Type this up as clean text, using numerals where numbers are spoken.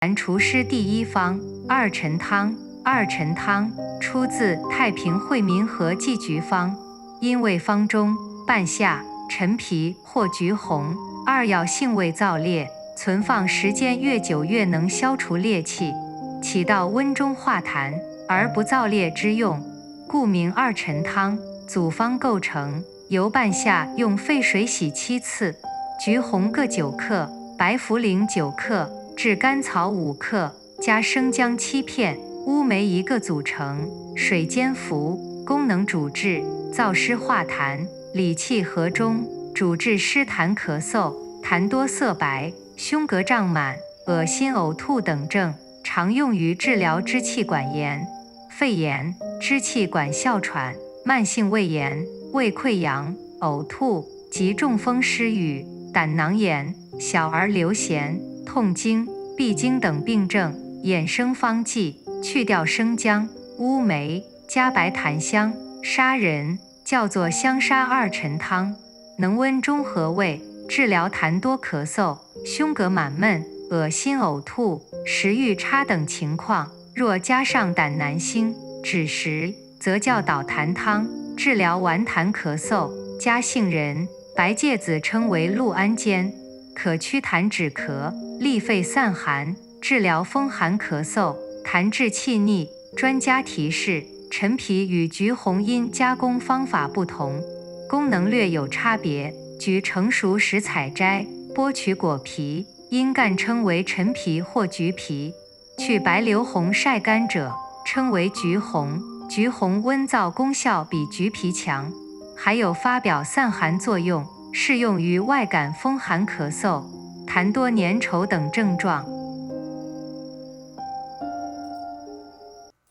痰除湿第一方，二陈汤。二陈汤出自《太平惠民和剂局方》，因为方中半夏、陈皮或橘红二药性味燥烈，存放时间越久越能消除烈气，起到温中化痰而不燥烈之用，故名二陈汤。组方构成：由半夏用沸水洗7次，橘红各9克，白茯苓9克，炙甘草5克，加生姜7片。乌梅1个组成，水煎服，功能主治燥湿化痰、理气和中，主治湿痰咳嗽、痰多色白、胸膈胀满、恶心呕吐等症，常用于治疗支气管炎、肺炎、支气管哮喘、慢性胃炎、胃溃疡、呕吐及中风湿语、胆囊炎、小儿流涎、痛经、闭经等病症。衍生方剂：去掉生姜、乌梅，加白檀香、砂仁，叫做香砂二陈汤，能温中和胃，治疗痰多咳嗽、胸膈满闷、恶心呕吐、食欲差等情况。若加上胆南星、枳实，则叫导痰汤，治疗顽痰咳嗽。加杏仁、白芥子称为氯胺煎，可祛痰止咳、利肺散寒，治疗风寒咳嗽、痰滞气逆。专家提示：陈皮与橘红因加工方法不同，功能略有差别。橘成熟时采摘，剥取果皮，因干称为陈皮或橘皮；去白留红晒干者，称为橘红。橘红温燥功效比橘皮强，还有发表散寒作用，适用于外感风寒咳嗽、痰多粘稠等症状。